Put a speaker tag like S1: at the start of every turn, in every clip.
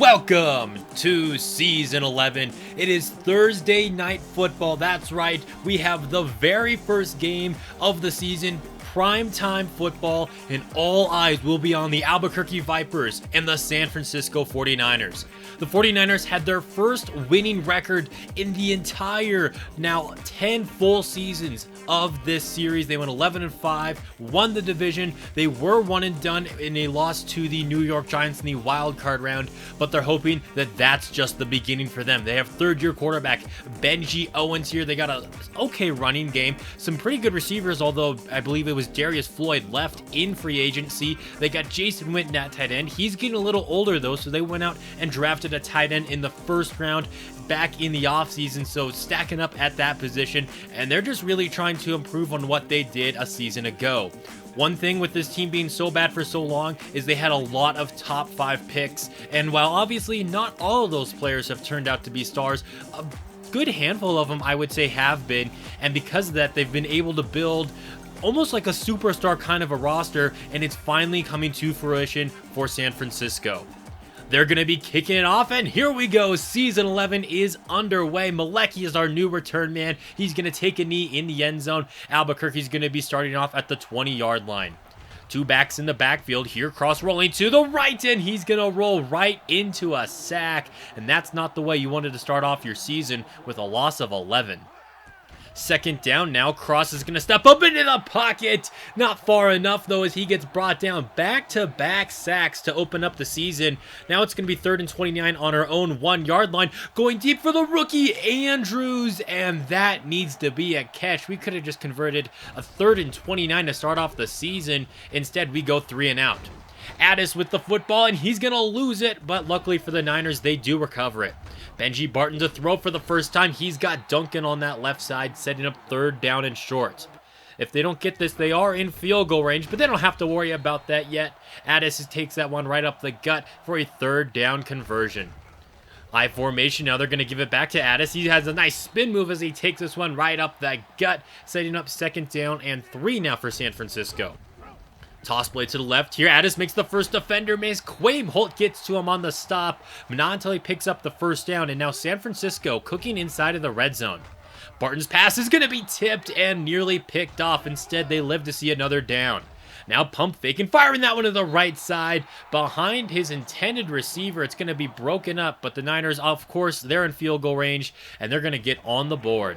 S1: Welcome to Season 11. It is Thursday Night Football. That's right, we have the very first game of the season, primetime football, and all eyes will be on the Albuquerque Vipers and the San Francisco 49ers. The 49ers had their first winning record in the entire, now 10 full seasons of this series. They went 11-5, won the division. They were one and done in a loss to the New York Giants in the wild card round, but they're hoping that that's just the beginning for them. They have third-year quarterback Benji Owens here. They got a okay running game, some pretty good receivers, although I believe it was Darius Floyd left in free agency. They got Jason Witten at tight end. He's getting a little older though, so they went out and drafted a tight end in the first round back in the offseason, so stacking up at that position, and they're just really trying to improve on what they did a season ago. One thing with this team being so bad for so long is they had a lot of top 5 picks, and while obviously not all of those players have turned out to be stars, a good handful of them I would say have been, and because of that they've been able to build almost like a superstar kind of a roster, and it's finally coming to fruition for San Francisco. They're going to be kicking it off, and here we go. Season 11 is underway. Malecki is our new return man. He's going to take a knee in the end zone. Albuquerque's going to be starting off at the 20-yard line. Two backs in the backfield here, cross rolling to the right, and he's going to roll right into a sack, and that's not the way you wanted to start off your season with a loss of 11. Second down now, Cross is going to step up into the pocket. Not far enough, though, as he gets brought down. Back-to-back sacks to open up the season. Now it's going to be 3rd and 29 on our own 1-yard line. Going deep for the rookie, Andrews, and that needs to be a catch. We could have just converted a 3rd and 29 to start off the season. Instead, we go 3 and out. Addis with the football, and he's going to lose it, but luckily for the Niners, they do recover it. Benji Barton to throw for the first time. He's got Duncan on that left side, setting up 3rd down and short. If they don't get this, they are in field goal range, but they don't have to worry about that yet. Addis takes that one right up the gut for a 3rd down conversion. I formation now, they're going to give it back to Addis. He has a nice spin move as he takes this one right up the gut, setting up 2nd down and 3 now for San Francisco. Toss play to the left here. Addis makes the first defender miss. Quaim Holt gets to him on the stop, but not until he picks up the 1st down. And now San Francisco cooking inside of the red zone. Barton's pass is going to be tipped and nearly picked off. Instead, they live to see another down. Now pump fake and firing that one to the right side. Behind his intended receiver, it's going to be broken up. But the Niners, of course, they're in field goal range, and they're going to get on the board.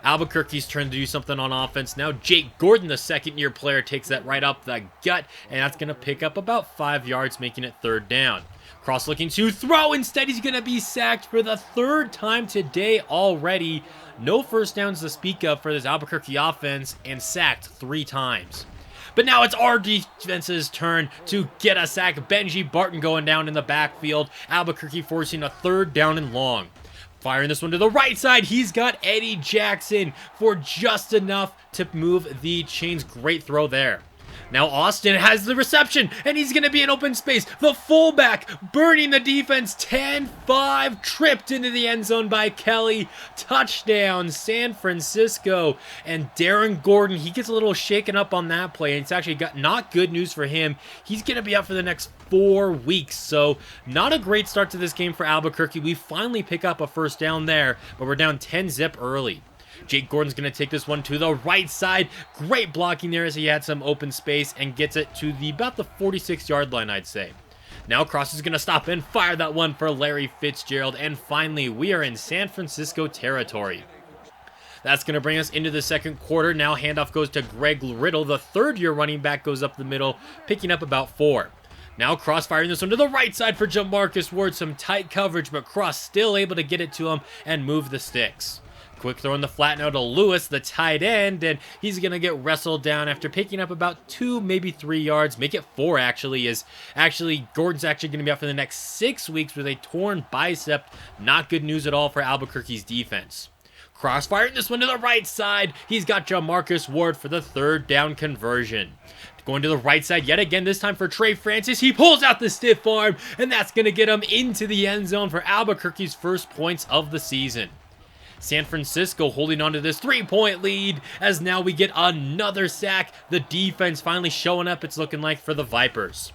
S1: Albuquerque's turn to do something on offense. Now Jake Gordon, the second-year player, takes that right up the gut, and that's going to pick up about 5 yards, making it 3rd down. Cross looking to throw. Instead, he's going to be sacked for the 3rd time today already. No first downs to speak of for this Albuquerque offense, and sacked 3 times. But now it's our defense's turn to get a sack. Benji Barton going down in the backfield. Albuquerque forcing a 3rd down and long. Firing this one to the right side, he's got Eddie Jackson for just enough to move the chains. Great throw there. Now Austin has the reception, and he's going to be in open space. The fullback burning the defense. 10-5, tripped into the end zone by Kelly. Touchdown, San Francisco. And Darren Gordon, he gets a little shaken up on that play, and it's actually got not good news for him. He's going to be out for the next 4 weeks, so not a great start to this game for Albuquerque. We finally pick up a 1st down there, but we're down 10-zip early. Jake Gordon's going to take this one to the right side. Great blocking there as he had some open space and gets it to about the 46-yard line, I'd say. Now Cross is going to stop and fire that one for Larry Fitzgerald. And finally, we are in San Francisco territory. That's going to bring us into the 2nd quarter. Now handoff goes to Greg Riddle. The 3rd-year running back goes up the middle, picking up about 4. Now Cross firing this one to the right side for Jamarcus Ward. Some tight coverage, but Cross still able to get it to him and move the sticks. Quick throw in the flat now to Lewis, the tight end, and he's going to get wrestled down after picking up about 2, maybe 3 yards. Make it 4, actually, as Gordon's actually going to be out for the next 6 weeks with a torn bicep. Not good news at all for Albuquerque's defense. Crossfiring this one to the right side. He's got Jamarcus Ward for the 3rd down conversion. Going to the right side yet again, this time for Trey Francis. He pulls out the stiff arm, and that's going to get him into the end zone for Albuquerque's first points of the season. San Francisco holding on to this 3-point lead as now we get another sack. The defense finally showing up, it's looking like, for the Vipers.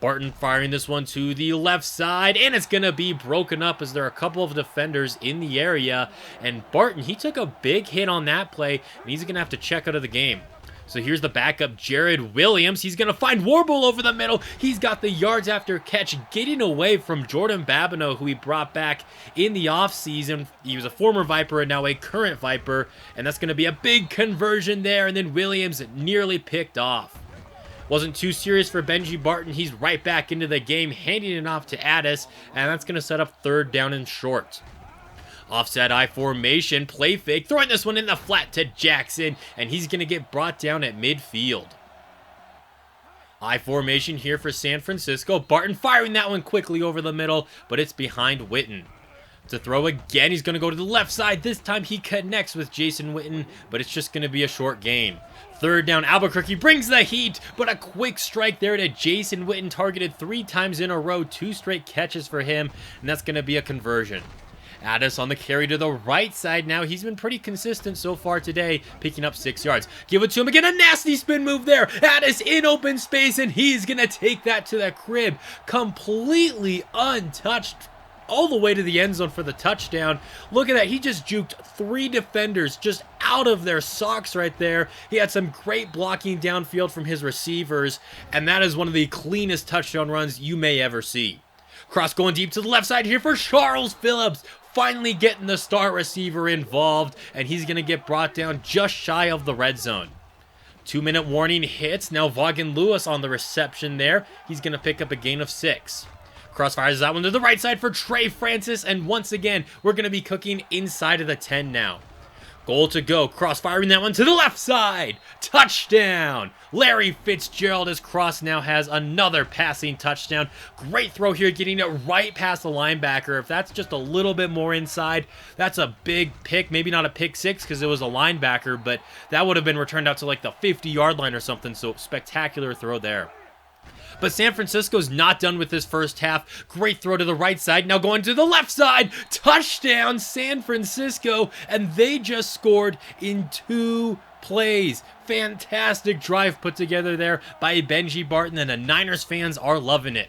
S1: Barton firing this one to the left side, and it's going to be broken up as there are a couple of defenders in the area. And Barton, he took a big hit on that play, and he's going to have to check out of the game. So here's the backup, Jared Williams. He's going to find Warble over the middle. He's got the yards after catch, getting away from Jordan Babineau, who he brought back in the offseason. He was a former Viper and now a current Viper, and that's going to be a big conversion there, and then Williams nearly picked off. Wasn't too serious for Benji Barton. He's right back into the game, handing it off to Addis, and that's going to set up 3rd down and short. Offset I formation, play fake, throwing this one in the flat to Jackson, and he's going to get brought down at midfield. I formation here for San Francisco. Barton firing that one quickly over the middle, but it's behind Witten. To throw again, he's going to go to the left side. This time he connects with Jason Witten, but it's just going to be a short gain. 3rd down, Albuquerque brings the heat, but a quick strike there to Jason Witten, targeted 3 times in a row, 2 straight catches for him, and that's going to be a conversion. Addis on the carry to the right side now. He's been pretty consistent so far today, picking up 6 yards. Give it to him again, a nasty spin move there. Addis in open space, and he's going to take that to the crib, completely untouched, all the way to the end zone for the touchdown. Look at that. He just juked 3 defenders just out of their socks right there. He had some great blocking downfield from his receivers, and that is one of the cleanest touchdown runs you may ever see. Cross going deep to the left side here for Charles Phillips. Finally getting the star receiver involved, and he's going to get brought down just shy of the red zone. 2-minute warning hits. Now Vaughan Lewis on the reception there. He's going to pick up a gain of 6. Crossfires that one to the right side for Trey Francis, and once again, we're going to be cooking inside of the 10 now. Goal to go, crossfiring that one to the left side. Touchdown! Larry Fitzgerald, his cross now has another passing touchdown. Great throw here, getting it right past the linebacker. If that's just a little bit more inside, that's a big pick. Maybe not a pick 6 because it was a linebacker, but that would have been returned out to like the 50-yard line or something, so spectacular throw there. But San Francisco's not done with this first half. Great throw to the right side. Now going to the left side. Touchdown, San Francisco. And they just scored in 2 plays. Fantastic drive put together there by Benji Barton, and the Niners fans are loving it.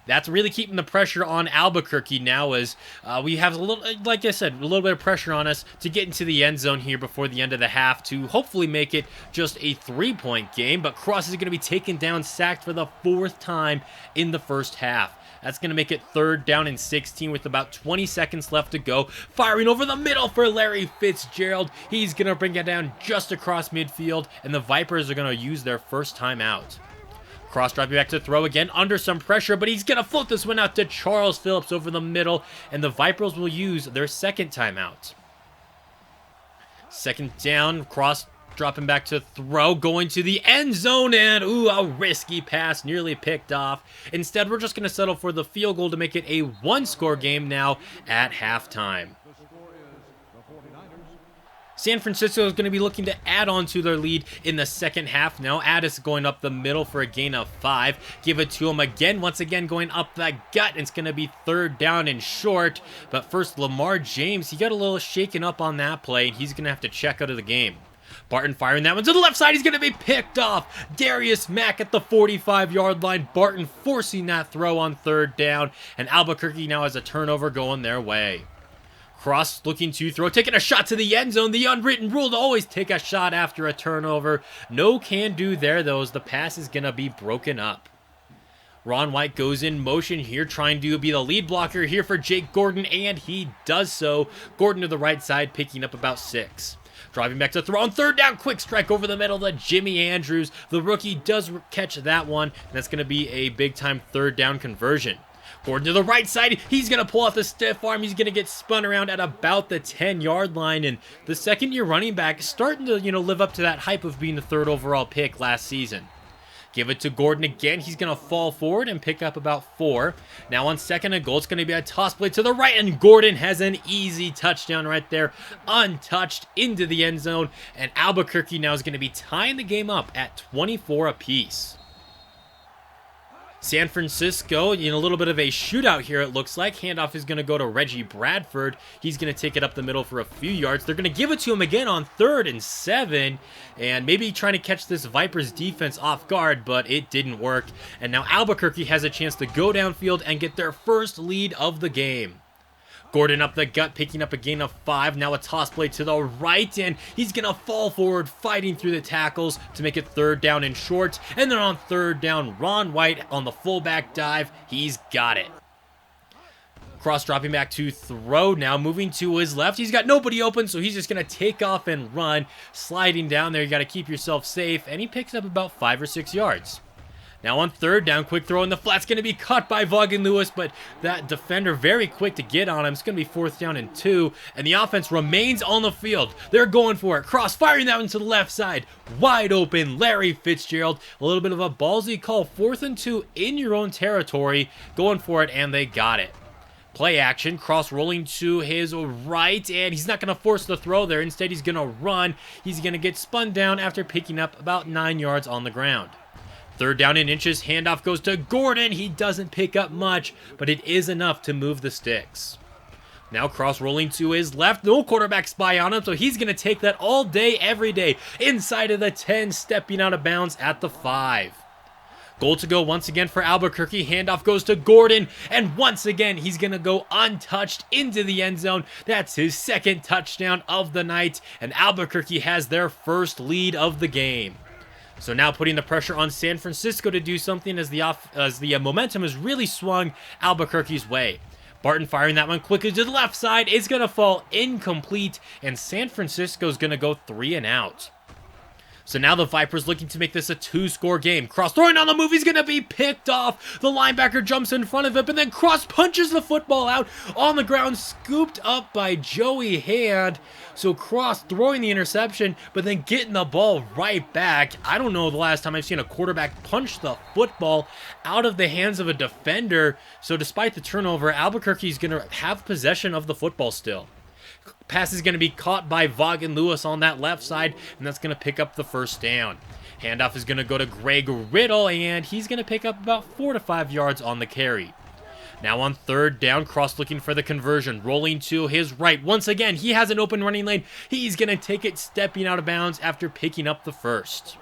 S1: That's really keeping the pressure on Albuquerque now, as we have a little, like I said, a little bit of pressure on us to get into the end zone here before the end of the half to hopefully make it just a 3-point game. But Cross is going to be taken down, sacked for the 4th time in the first half. That's going to make it 3rd down and 16 with about 20 seconds left to go. Firing over the middle for Larry Fitzgerald. He's going to bring it down just across midfield, and the Vipers are going to use their first time out. Cross dropping back to throw again under some pressure, but he's going to float this one out to Charles Phillips over the middle, and the Vipers will use their 2nd timeout. 2nd down, Cross dropping back to throw, going to the end zone, and a risky pass, nearly picked off. Instead, we're just going to settle for the field goal to make it a 1-score game now at halftime. San Francisco is going to be looking to add on to their lead in the second half now. Addis going up the middle for a gain of 5. Give it to him again. Once again going up the gut. It's going to be 3rd down and short. But first, Lamar James, he got a little shaken up on that play, and he's going to have to check out of the game. Barton firing that one to the left side. He's going to be picked off. Darius Mack at the 45-yard line. Barton forcing that throw on 3rd down. And Albuquerque now has a turnover going their way. Cross looking to throw, taking a shot to the end zone. The unwritten rule to always take a shot after a turnover. No can do there, though, as the pass is going to be broken up. Ron White goes in motion here, trying to be the lead blocker here for Jake Gordon, and he does so. Gordon to the right side, picking up about 6. Driving back to throw on 3rd down, quick strike over the middle to Jimmy Andrews. The rookie does catch that one, and that's going to be a big-time 3rd down conversion. Gordon to the right side. He's going to pull out the stiff arm. He's going to get spun around at about the 10-yard line. And the second-year running back is starting to, live up to that hype of being the 3rd overall pick last season. Give it to Gordon again. He's going to fall forward and pick up about 4. Now on 2nd and goal, it's going to be a toss play to the right. And Gordon has an easy touchdown right there. Untouched into the end zone. And Albuquerque now is going to be tying the game up at 24 apiece. San Francisco in a little bit of a shootout here, it looks like. Handoff is going to go to Reggie Bradford. He's going to take it up the middle for a few yards. They're going to give it to him again on 3rd and 7, and maybe trying to catch this Vipers defense off guard, but it didn't work. And now Albuquerque has a chance to go downfield and get their first lead of the game. Gordon up the gut, picking up a gain of 5. Now a toss play to the right, and he's going to fall forward, fighting through the tackles to make it 3rd down and short. And then on 3rd down, Ron White on the fullback dive. He's got it. Cross dropping back to throw now, moving to his left. He's got nobody open, so he's just going to take off and run. Sliding down there, you got to keep yourself safe, and he picks up about 5 or 6 yards. Now on 3rd down, quick throw in the flat's going to be caught by Vaughan Lewis, but that defender very quick to get on him. It's going to be 4th down and 2, and the offense remains on the field. They're going for it. Cross firing that one to the left side. Wide open, Larry Fitzgerald. A little bit of a ballsy call. 4th and 2 in your own territory. Going for it, and they got it. Play action, cross rolling to his right, and he's not going to force the throw there. Instead, he's going to run. He's going to get spun down after picking up about 9 yards on the ground. 3rd down and inches, handoff goes to Gordon. He doesn't pick up much, but it is enough to move the sticks. Now cross rolling to his left. No quarterback spy on him, so he's going to take that all day, every day. Inside of the 10, stepping out of bounds at the 5. Goal to go once again for Albuquerque. Handoff goes to Gordon, and once again, he's going to go untouched into the end zone. That's his 2nd touchdown of the night, and Albuquerque has their first lead of the game. So now putting the pressure on San Francisco to do something as the momentum has really swung Albuquerque's way. Barton firing that one quickly to the left side. It's going to fall incomplete, and San Francisco's going to go 3 and out. So now the Vipers looking to make this a 2-score game. Cross throwing on the move. He's going to be picked off. The linebacker jumps in front of him, and then Cross punches the football out on the ground, scooped up by Joey Hand. So Cross throwing the interception, but then getting the ball right back. I don't know the last time I've seen a quarterback punch the football out of the hands of a defender. So despite the turnover, Albuquerque's going to have possession of the football still. Pass is going to be caught by Vaughan Lewis on that left side, and that's going to pick up the 1st down. Handoff is going to go to Greg Riddle, and he's going to pick up about 4 to 5 yards on the carry. Now on 3rd down, Cross looking for the conversion, rolling to his right. Once again, he has an open running lane. He's going to take it stepping out of bounds after picking up the 1st.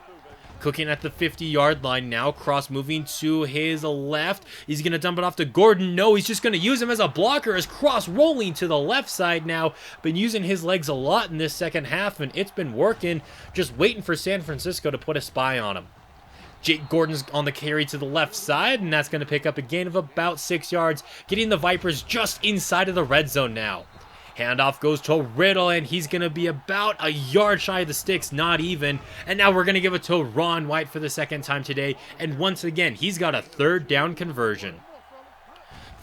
S1: Cooking at the 50-yard line now. Cross moving to his left. He's going to dump it off to Gordon. No, he's just going to use him as a blocker as Cross rolling to the left side now. Been using his legs a lot in this second half, and it's been working. Just waiting for San Francisco to put a spy on him. Jake Gordon's on the carry to the left side, and that's going to pick up a gain of about 6 yards, getting the Vipers just inside of the red zone now. Handoff goes to Riddle, and he's going to be about a yard shy of the sticks, not even. And now we're going to give it to Ron White for the 2nd time today. And once again, he's got a 3rd down conversion.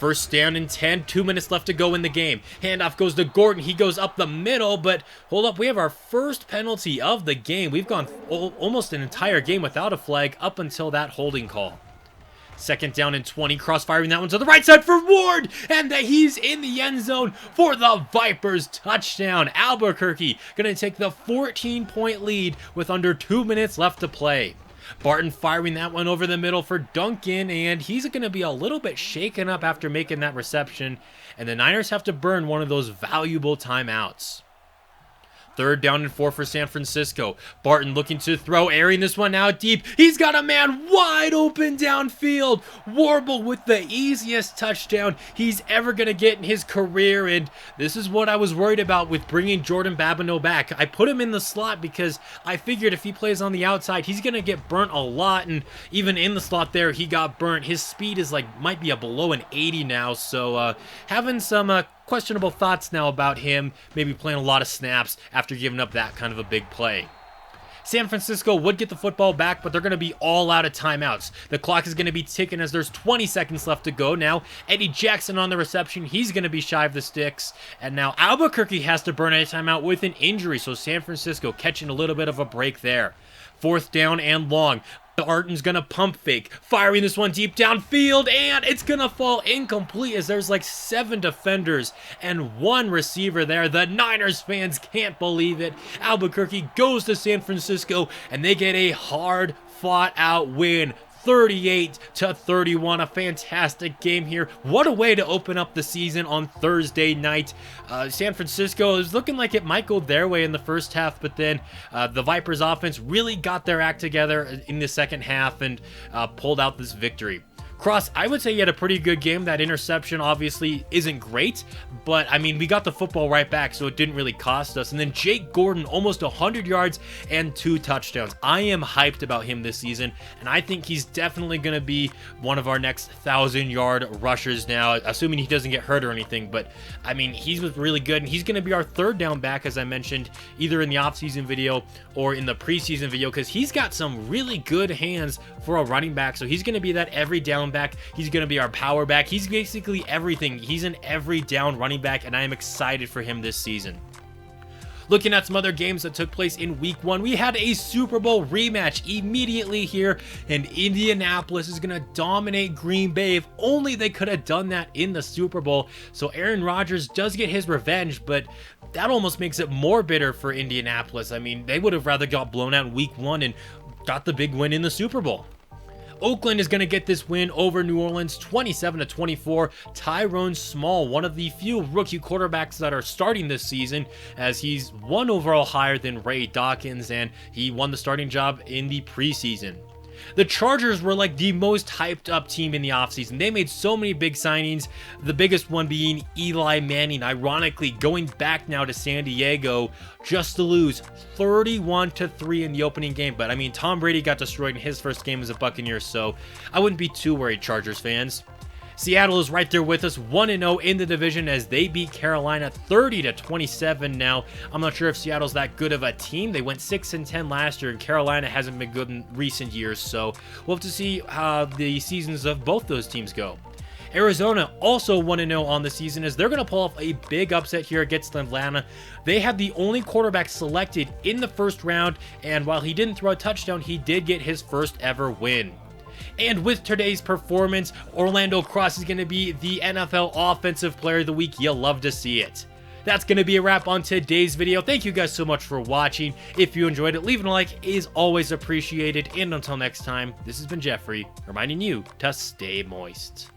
S1: 1st down and 10, 2 minutes left to go in the game. Handoff goes to Gordon. He goes up the middle, but hold up, we have our first penalty of the game. We've gone almost an entire game without a flag up until that holding call. 2nd down and 20, cross-firing that one to the right side for Ward, and he's in the end zone for the Vipers touchdown. Albuquerque going to take the 14-point lead with under 2 minutes left to play. Barton firing that one over the middle for Duncan, and he's going to be a little bit shaken up after making that reception, and the Niners have to burn one of those valuable timeouts. 3rd down and 4 for San Francisco. Barton looking to throw, airing this one out deep. He's got a man wide open downfield. Warble with the easiest touchdown he's ever going to get in his career, and this is what I was worried about with bringing Jordan Babineau back. I put him in the slot because I figured if he plays on the outside, he's going to get burnt a lot, and even in the slot there, he got burnt. His speed is might be below an 80 now, so having some questionable thoughts now about him maybe playing a lot of snaps after giving up that kind of a big play. San Francisco would get the football back, but they're going to be all out of timeouts. The clock is going to be ticking as there's 20 seconds left to go now. Eddie Jackson on the reception. He's going to be shy of the sticks. And now Albuquerque has to burn a timeout with an injury, so San Francisco catching a little bit of a break there. 4th down and long. Barton's going to pump fake, firing this one deep downfield, and it's going to fall incomplete as there's 7 defenders and 1 receiver there. The Niners fans can't believe it. Albuquerque goes to San Francisco, and they get a hard-fought-out win, 38-31. A fantastic game here. What a way to open up the season on Thursday night. San Francisco is looking like it might go their way in the first half, but then the Vipers offense really got their act together in the second half and pulled out this victory. Cross, I would say he had a pretty good game. That interception obviously isn't great, but I mean, we got the football right back, so it didn't really cost us. And then Jake Gordon, almost 100 yards and 2 touchdowns. I am hyped about him this season, and I think he's definitely going to be one of our next 1,000-yard rushers now, assuming he doesn't get hurt or anything. But I mean, he was really good, and he's going to be our third down back, as I mentioned, either in the offseason video or in the preseason video, because he's got some really good hands for a running back. So he's going to be that every down back. He's going to be our power back. He's basically everything. He's an every down running back, and I am excited for him this season. Looking at some other games that took place in week 1, we had a Super Bowl rematch immediately here, and Indianapolis is going to dominate Green Bay. If only they could have done that in the Super Bowl. So Aaron Rodgers does get his revenge, but that almost makes it more bitter for Indianapolis. I mean, they would have rather got blown out in week 1 and got the big win in the Super Bowl. Oakland is going to get this win over New Orleans, 27-24. Tyrone Small, one of the few rookie quarterbacks that are starting this season, as he's one overall higher than Ray Dawkins, and he won the starting job in the preseason. The Chargers were like the most hyped up team in the offseason. They made so many big signings, the biggest one being Eli Manning, ironically going back now to San Diego just to lose 31-3 in the opening game. But I mean, Tom Brady got destroyed in his first game as a Buccaneer, so I wouldn't be too worried, Chargers fans. Seattle is right there with us, 1-0 in the division as they beat Carolina 30-27 now. I'm not sure if Seattle's that good of a team. They went 6-10 last year, and Carolina hasn't been good in recent years, so we'll have to see how the seasons of both those teams go. Arizona also 1-0 on the season as they're going to pull off a big upset here against Atlanta. They had the only quarterback selected in the first round, and while he didn't throw a touchdown, he did get his first ever win. And with today's performance, Orlando Cross is going to be the NFL Offensive Player of the Week. You'll love to see it. That's going to be a wrap on today's video. Thank you guys so much for watching. If you enjoyed it, leaving a like is always appreciated. And until next time, this has been Jeffrey, reminding you to stay moist.